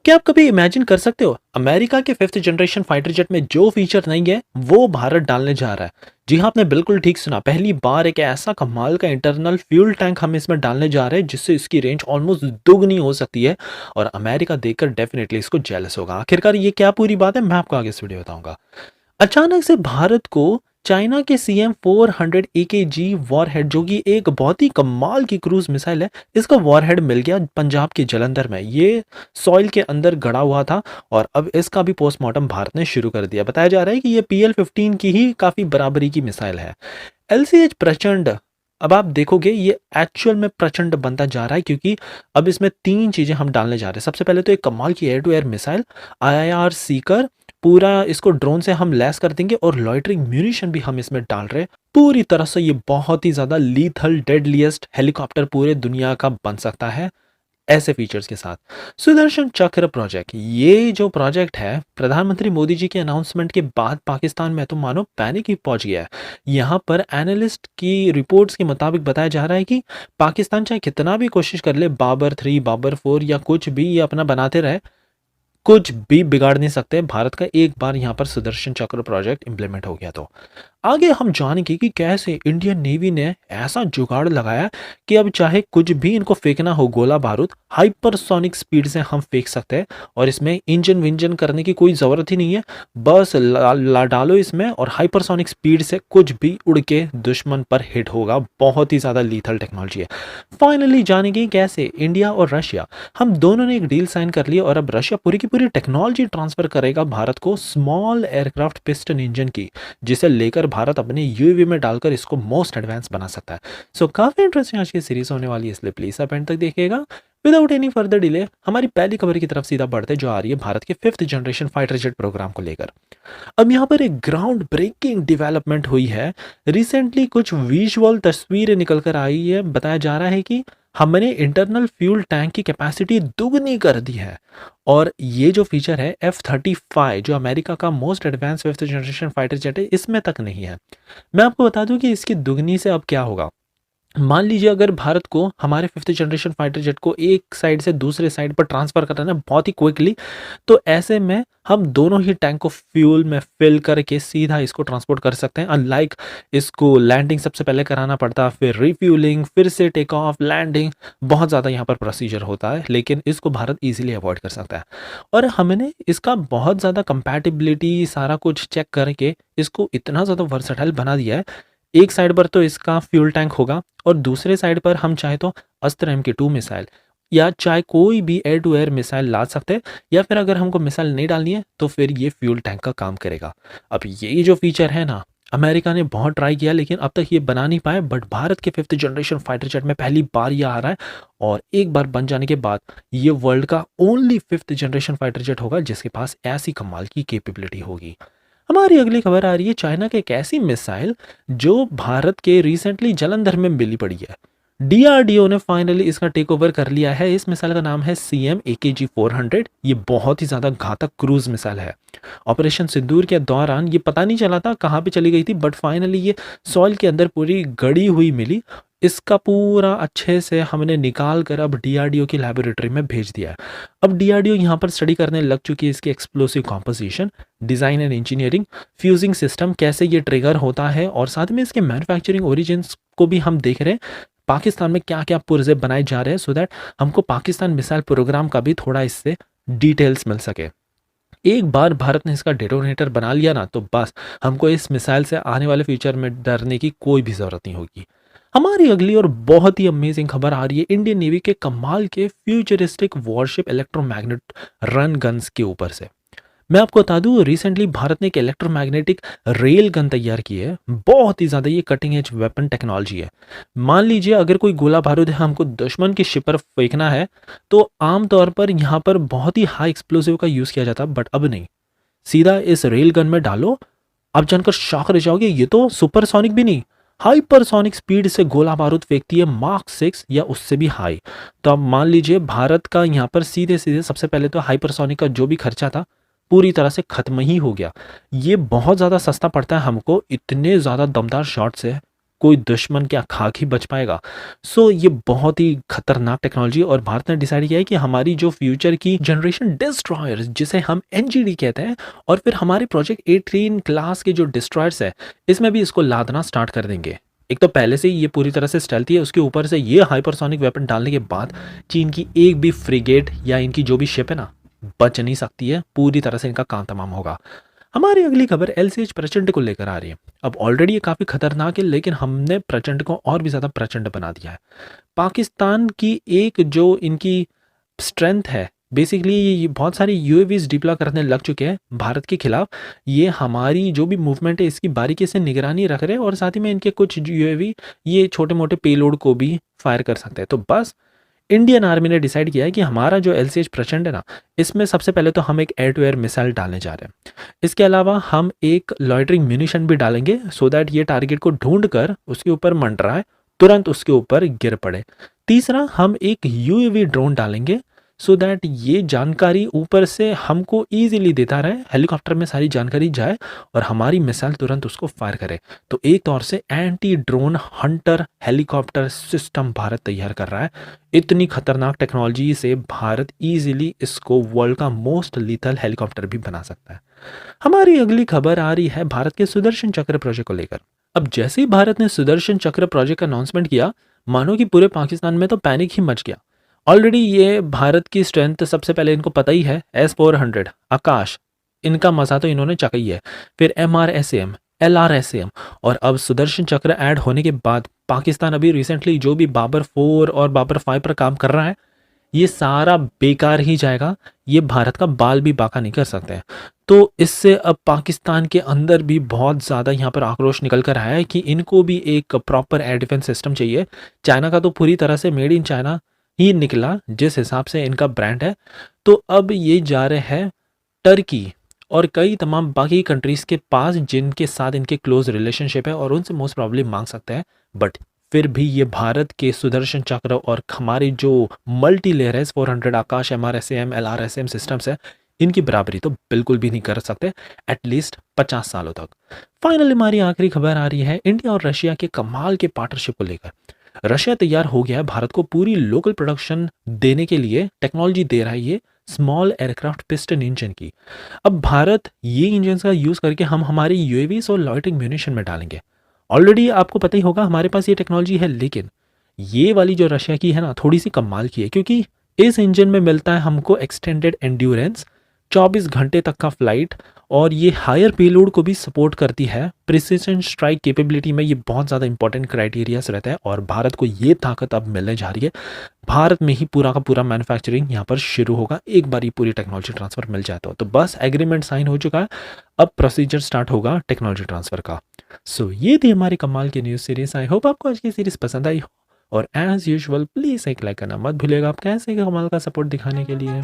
क्या आप कभी इमेजिन कर सकते हो अमेरिका के फिफ्थ जनरेशन फाइटर जेट में जो फीचर नहीं है वो भारत डालने जा रहा है। जी हाँ, आपने बिल्कुल ठीक सुना। पहली बार एक ऐसा कमाल का इंटरनल फ्यूल टैंक हम इसमें डालने जा रहे हैं जिससे इसकी रेंज ऑलमोस्ट दुगनी हो सकती है। और अमेरिका देखकर डेफिनेटली इसको जेलस होगा। आखिरकार ये क्या पूरी बात है, मैं आपको आगे इस वीडियो बताऊंगा। अचानक से भारत को चाइना के सीएम 400 AKG वॉरहेड, जो कि एक बहुत ही कमाल की क्रूज मिसाइल है, इसका वॉरहेड मिल गया पंजाब के जलंधर में। ये सॉइल के अंदर गड़ा हुआ था और अब इसका भी पोस्टमार्टम भारत ने शुरू कर दिया। बताया जा रहा है कि ये PL-15 की ही काफी बराबरी की मिसाइल है। LCH प्रचंड, अब आप देखोगे ये एक्चुअल में प्रचंड बनता जा रहा है क्योंकि अब इसमें तीन चीजें हम डालने जा रहे हैं। सबसे पहले तो एक कमाल की air to air missile IIR seeker, पूरा इसको ड्रोन से हम लैस कर देंगे और लॉइटरिंग म्यूनिशन भी हम इसमें डाल रहे हैं। पूरी तरह से ये बहुत ही ज्यादा लीथल डेडलीस्ट हेलीकॉप्टर पूरे दुनिया का बन सकता है ऐसे फीचर्स के साथ। सुदर्शन चक्र प्रोजेक्ट, ये जो प्रोजेक्ट है प्रधानमंत्री मोदी जी के अनाउंसमेंट के बाद पाकिस्तान में तो मानो पैनिक ही पहुंच गया है। यहाँ पर एनालिस्ट की रिपोर्ट्स के मुताबिक बताया जा रहा है कि पाकिस्तान चाहे कितना भी कोशिश कर ले, बाबर 3 बाबर 4 या कुछ भी ये अपना बनाते रहे, कुछ भी बिगाड़ नहीं सकते भारत का एक बार यहाँ पर सुदर्शन चक्र प्रोजेक्ट इंप्लीमेंट हो गया तो। आगे हम जानेंगे कि कैसे इंडियन नेवी ने ऐसा जुगाड़ लगाया कि अब चाहे कुछ भी इनको फेंकना हो, गोला बारूद हाइपरसोनिक स्पीड से हम फेंक सकते हैं और इसमें इंजन विंजन करने की कोई ज़रूरत ही नहीं है। बस ला डालो इसमें और हाइपरसोनिक स्पीड से कुछ भी उड़ के दुश्मन पर हिट होगा। बहुत ही ज़्यादा लीथल टेक्नोलॉजी है। फाइनली जानेंगे कैसे इंडिया और रशिया, हम दोनों ने एक डील साइन कर ली और अब रशिया पूरी की पूरी टेक्नोलॉजी ट्रांसफर करेगा भारत को, स्मॉल एयरक्राफ्ट पिस्टन इंजन की, जिसे लेकर भारत अपने यूएवी में डालकर इसको मोस्ट एडवांस बना सकता है। सो काफी इंटरेस्टिंग आज की सीरीज होने वाली है, इसलिए प्लीज आप एंड तक देखिएगा। विदाउट एनी फर्दर डिले हमारी पहली खबर की तरफ सीधा बढ़ते जो आ रही है भारत के fifth generation fighter jet programme को लेकर। अब यहाँ पर एक ग्राउंड ब्रेकिंग डेवलपमेंट हुई है। रिसेंटली कुछ विजुअल तस्वीरें निकल कर आई है। बताया जा रहा है कि हमने इंटरनल फ्यूल टैंक की कैपेसिटी दुगनी कर दी है और ये जो फीचर है F-35 जो अमेरिका का most advance fifth generation fighter jet है, इसमें तक नहीं है। मैं आपको बता दूं कि इसकी दुगनी से अब क्या होगा। मान लीजिए अगर भारत को हमारे फिफ्थ जनरेशन फाइटर जेट को एक साइड से दूसरे साइड पर ट्रांसफर करना है बहुत ही क्विकली, तो ऐसे में हम दोनों ही टैंक को फ्यूल में फिल करके सीधा इसको ट्रांसपोर्ट कर सकते हैं। अनलाइक इसको लैंडिंग सबसे पहले कराना पड़ता, फिर रिफ्यूलिंग, फिर से टेक ऑफ, लैंडिंग, बहुत ज़्यादा यहाँ पर प्रोसीजर होता है, लेकिन इसको भारत इजीली अवॉइड कर सकता है। और हमने इसका बहुत ज़्यादा कंपैटिबिलिटी सारा कुछ चेक करके इसको इतना ज़्यादा वर्सटाइल बना दिया है। एक साइड पर तो इसका फ्यूल टैंक होगा और दूसरे साइड पर हम चाहे तो अस्त्र MK2 मिसाइल या चाहे कोई भी एयर टू एयर मिसाइल ला सकते हैं, या फिर अगर हमको मिसाइल नहीं डालनी है तो फिर ये फ्यूल टैंक का काम करेगा। अब ये जो फीचर है ना, अमेरिका ने बहुत ट्राई किया लेकिन अब तक ये बना नहीं पाए, बट भारत के फिफ्थ जनरेशन फाइटर जेट में पहली बार ये आ रहा है और एक बार बन जाने के बाद ये वर्ल्ड का only fifth generation fighter jet होगा जिसके पास ऐसी कमाल की कैपेबिलिटी होगी। हमारी अगली खबर आ रही है चाइना के एक ऐसी मिसाइल जो भारत के रिसेंटली जलंधर में मिली पड़ी है। DRDO ने फाइनली इसका टेक ओवर कर लिया है। इस मिसाइल का नाम है CM AKG 400। ये बहुत ही ज़्यादा घातक क्रूज मिसाइल है। ऑपरेशन सिंदूर के दौरान ये पता नहीं चला था कहाँ पे चली गई थी, बट फाइनली ये सॉइल के अंदर पूरी गड़ी हुई मिली। इसका पूरा अच्छे से हमने निकाल कर अब DRDO की लैबोरेटरी में भेज दिया है। अब DRDO यहाँ पर स्टडी करने लग चुकी है इसकी explosive composition, design and engineering, fusing system कैसे ये ट्रिगर होता है, और साथ में इसके मैन्युफैक्चरिंग ओरिजिन्स को भी हम देख रहे हैं। पाकिस्तान में क्या क्या पुर्जे बनाए जा रहे हैं सो दैट हमको पाकिस्तान मिसाइल प्रोग्राम का भी थोड़ा इससे डिटेल्स मिल सके। एक बार भारत ने इसका डेटोनेटर बना लिया ना, तो बस हमको इस मिसाइल से आने वाले फ्यूचर में डरने की कोई भी ज़रूरत नहीं होगी। हमारी अगली और बहुत ही अमेजिंग खबर आ रही है इंडियन नेवी के कमाल के futuristic worship electromagnet run guns के ऊपर से। मैं आपको बता दूं रिसेंटली भारत ने एक इलेक्ट्रोमैग्नेटिक रेल गन तैयार की है। बहुत ही ज़्यादा ये कटिंग एज वेपन टेक्नोलॉजी है। मान लीजिए अगर कोई गोला बारूद है हमको दुश्मन की शिप पर फेंकना है तो आमतौर पर यहाँ पर बहुत ही हाई एक्सप्लोसिव का यूज़ किया जाता है, बट अब नहीं, सीधा इस रेल गन में डालो, आप जानकर शॉक रह जाओगे। ये तो सुपरसोनिक भी नहीं, हाइपरसोनिक स्पीड से गोला बारूद फेंकती है, मार्क 6 या उससे भी हाई। तो अब मान लीजिए भारत का यहाँ पर सीधे सीधे सबसे पहले तो हाइपरसोनिक का जो भी खर्चा था पूरी तरह से खत्म ही हो गया। ये बहुत ज़्यादा सस्ता पड़ता है हमको, इतने ज़्यादा दमदार शॉट्स है कोई दुश्मन क्या खाक ही बच पाएगा। सो ये बहुत ही खतरनाक टेक्नोलॉजी, और भारत ने डिसाइड किया है कि हमारी जो फ्यूचर की जनरेशन डिस्ट्रॉयर्स जिसे हम एनजीडी कहते हैं, और फिर हमारे प्रोजेक्ट 18 क्लास के जो डिस्ट्रॉयर्स है इसमें भी इसको लादना स्टार्ट कर देंगे। एक तो पहले से ही ये पूरी तरह से स्टेल्थी है, उसके ऊपर से ये हाइपरसोनिक वेपन डालने के बाद चीन की एक भी फ्रिगेट या इनकी जो भी शिप है ना बच नहीं सकती है, पूरी तरह से इनका काम तमाम होगा। हमारी अगली खबर एलसीएच प्रचंड को लेकर आ रही है। अब ऑलरेडी ये काफ़ी खतरनाक है, लेकिन हमने प्रचंड को और भी ज़्यादा प्रचंड बना दिया है। पाकिस्तान की एक जो इनकी स्ट्रेंथ है, बेसिकली ये बहुत सारे यूएवीज डिप्लॉय करने लग चुके हैं भारत के खिलाफ। ये हमारी जो भी मूवमेंट है इसकी बारीकी से निगरानी रख रहे हैं, और साथ ही में इनके कुछ यूएवी ये छोटे मोटे पेलोड को भी फायर कर सकते हैं। तो बस इंडियन आर्मी ने डिसाइड किया है कि हमारा जो एलसीएच प्रचंड है ना, इसमें सबसे पहले तो हम एक एयर टू एयर मिसाइल डालने जा रहे हैं। इसके अलावा हम एक लॉइटरिंग म्यूनिशन भी डालेंगे, सो दैट ये टारगेट को ढूंढ कर उसके ऊपर मंडराए, तुरंत उसके ऊपर गिर पड़े। तीसरा, हम एक यूएवी ड्रोन डालेंगे, सो दैट ये जानकारी ऊपर से हमको ईजिली देता रहे, हेलीकॉप्टर में सारी जानकारी जाए और हमारी मिसाइल तुरंत उसको फायर करे। तो एक तौर से anti drone Hunter helicopter system Bharat तैयार कर रहा है। इतनी खतरनाक टेक्नोलॉजी से भारत ईजिली इसको वर्ल्ड का मोस्ट लीथल हेलीकॉप्टर भी बना सकता है। हमारी अगली खबर आ रही है भारत के सुदर्शन चक्र प्रोजेक्ट को लेकर। अब जैसे ही भारत ने सुदर्शन चक्र प्रोजेक्ट का अनाउंसमेंट किया, मानो कि पूरे पाकिस्तान में तो पैनिक ही मच गया। ऑलरेडी ये भारत की स्ट्रेंथ सबसे पहले इनको पता ही है, S-400 आकाश, इनका मजा तो इन्होंने चखा ही है। फिर MRSAM, LRSAM, और अब सुदर्शन चक्र ऐड होने के बाद पाकिस्तान अभी रिसेंटली जो भी बाबर 4 और बाबर 5 पर काम कर रहा है, ये सारा बेकार ही जाएगा। ये भारत का बाल भी बाका नहीं कर सकते हैं। तो इससे अब पाकिस्तान के अंदर भी बहुत ज़्यादा यहाँ पर आक्रोश निकल कर आया है कि इनको भी एक प्रॉपर एयर डिफेंस सिस्टम चाहिए। चाइना का तो पूरी तरह से मेड इन चाइना ही निकला जिस हिसाब से इनका ब्रांड है। तो अब ये जा रहे हैं टर्की और कई तमाम बाकी कंट्रीज़ के पास जिनके साथ इनके क्लोज रिलेशनशिप है, और उनसे मोस्ट प्रॉब्लम मांग सकते हैं। बट फिर भी ये भारत के सुदर्शन चक्र और हमारे जो मल्टी लेयर है S-400 आकाश, MRSAM, LRSAM सिस्टम्स है, इनकी बराबरी तो बिल्कुल भी नहीं कर सकते एटलीस्ट 50 सालों तक। फाइनली हमारी आखिरी खबर आ रही है इंडिया और रशिया के कमाल के पार्टनरशिप को लेकर। रशिया तैयार हो गया है भारत को पूरी लोकल प्रोडक्शन देने के लिए, टेक्नोलॉजी दे रहा है ये स्मॉल एयरक्राफ्ट पिस्टन इंजन की। अब भारत ये इंजन का यूज़ करके हम हमारे यूएवीज और लॉइटरिंग म्यूनिशन में डालेंगे। ऑलरेडी आपको पता ही होगा हमारे पास ये टेक्नोलॉजी है, लेकिन ये वाली जो रशिया की है ना थोड़ी सी कमाल की है, क्योंकि इस इंजन में मिलता है हमको एक्सटेंडेड एंड्योरेंस, 24 घंटे तक का फ्लाइट, और ये हायर पेलोड को भी सपोर्ट करती है। प्रिसिजन स्ट्राइक कैपेबिलिटी में ये बहुत ज़्यादा इंपॉर्टेंट क्राइटेरियाज रहता है, और भारत को ये ताकत अब मिलने जा रही है। भारत में ही पूरा का पूरा मैन्युफैक्चरिंग यहाँ पर शुरू होगा एक बार ये पूरी टेक्नोलॉजी ट्रांसफर मिल जाए तो बस एग्रीमेंट साइन हो चुका है, अब प्रोसीजर स्टार्ट होगा टेक्नोलॉजी ट्रांसफर का। सो ये थी हमारी कमाल की न्यूज़ सीरीज। आई होप आपको आज की सीरीज पसंद आई हो, और एज यूजुअल प्लीज़ एक लाइक करना मत भूलिएगा। आप कैसे कमाल का सपोर्ट दिखाने के लिए